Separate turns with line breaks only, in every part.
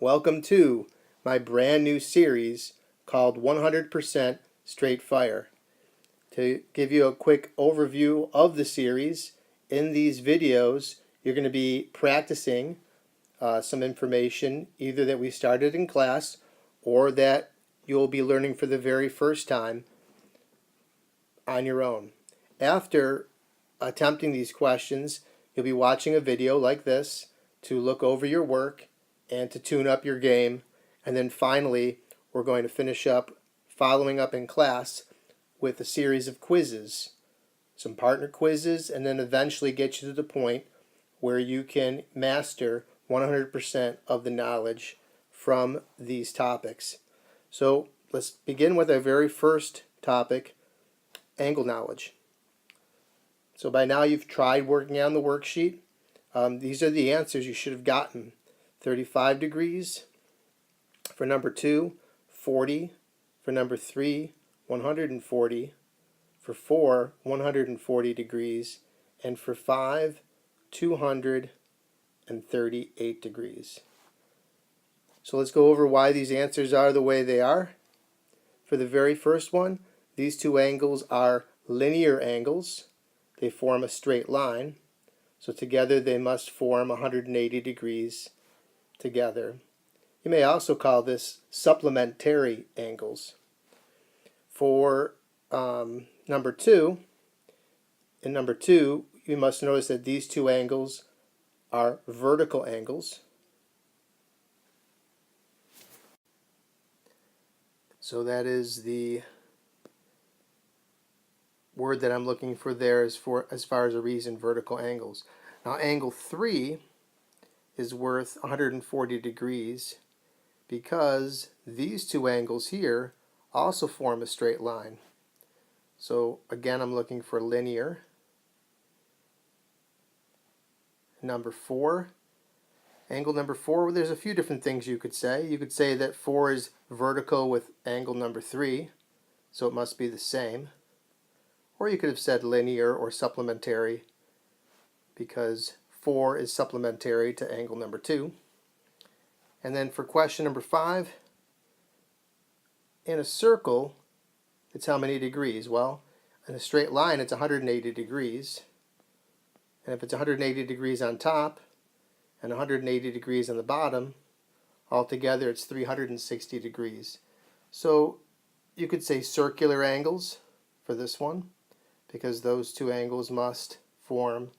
Welcome to my brand new series called 100% Straight Fire. To give you a quick overview of the series, in these videos you're going to be practicing some information either that we started in class or that you'll be learning for the very first time on your own. After attempting these questions, you'll be watching a video like this to look over your work and to tune up your game, and then finally we're going to finish up following up in class with a series of quizzes, some partner quizzes, and then eventually get you to the point where you can master 100% of the knowledge from these topics. So let's begin with our very first topic, angle knowledge. So by now you've tried working on the worksheet. These are the answers you should have gotten. 35 degrees for number 2, 40 for number 3, 140 for 4, 140 degrees, and for 5, 238 degrees. So let's go over why these answers are the way they are. For the very first one, these two angles are linear angles. They form a straight line, so together they must form 180 degrees together. You may also call this supplementary angles. For number 2, you must notice that these two angles are vertical angles. So that is the word that I'm looking for there as far as a reason, vertical angles. Now angle 3 is worth 140 degrees because these two angles here also form a straight line. So again, I'm looking for linear. Number 4, angle number 4, there's a few different things you could say. You could say that 4 is vertical with angle number 3, so it must be the same. Or you could have said linear or supplementary because 4 is supplementary to angle number 2. And then for question number 5, in a circle, it's how many degrees? Well, in a straight line, it's 180 degrees. And if it's 180 degrees on top and 180 degrees on the bottom, altogether it's 360 degrees. So you could say circular angles for this one, because those two angles must form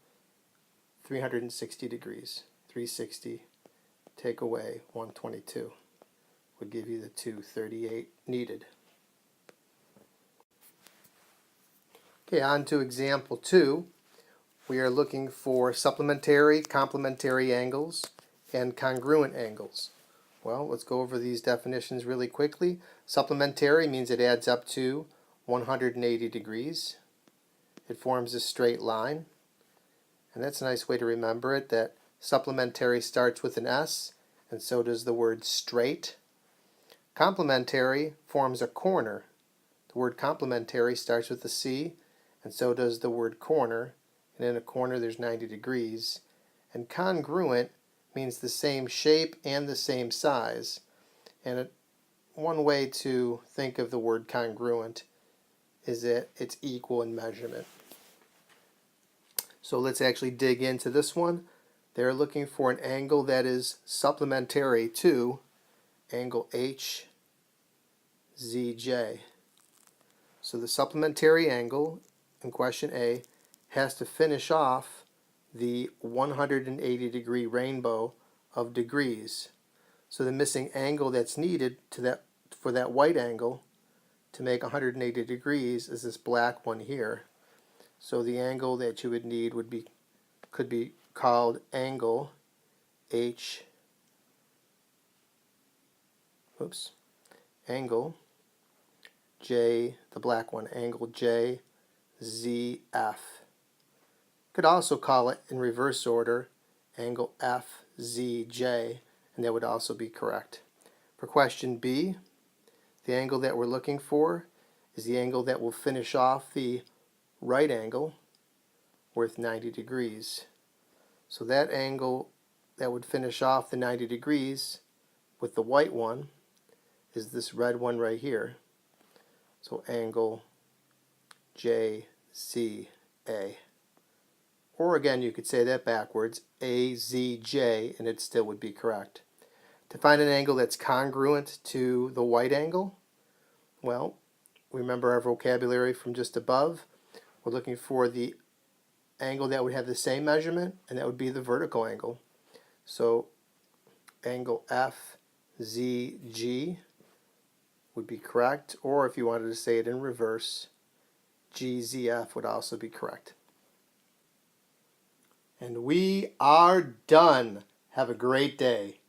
360 degrees. 360 take away 122 would give you the 238 needed. Okay, on to example 2. We are looking for supplementary, complementary angles, and congruent angles. Well, let's go over these definitions really quickly. Supplementary means it adds up to 180 degrees. It forms a straight line, and that's a nice way to remember it, that supplementary starts with an S, and so does the word straight. Complementary forms a corner. The word complementary starts with a C, and so does the word corner, and in a corner there's 90 degrees. And congruent means the same shape and the same size. And one way to think of the word congruent is that it's equal in measurement. So let's actually dig into this one. They're looking for an angle that is supplementary to angle HZJ. So the supplementary angle in question A has to finish off the 180 degree rainbow of degrees. So the missing angle that's needed for that white angle to make 180 degrees is this black one here. So the angle that you would need could be called angle angle J, the black one, angle JZF. Could also call it in reverse order, angle FZJ, and that would also be correct. For question B, the angle that we're looking for is the angle that will finish off the right angle worth 90 degrees. So that angle that would finish off the 90 degrees with the white one is this red one right here. So angle JZA. Or again, you could say that backwards, AZJ, and it still would be correct. To find an angle that's congruent to the white angle, well, remember our vocabulary from just above. We're looking for the angle that would have the same measurement, and that would be the vertical angle. So angle FZG would be correct, or if you wanted to say it in reverse, GZF would also be correct. And we are done. Have a great day.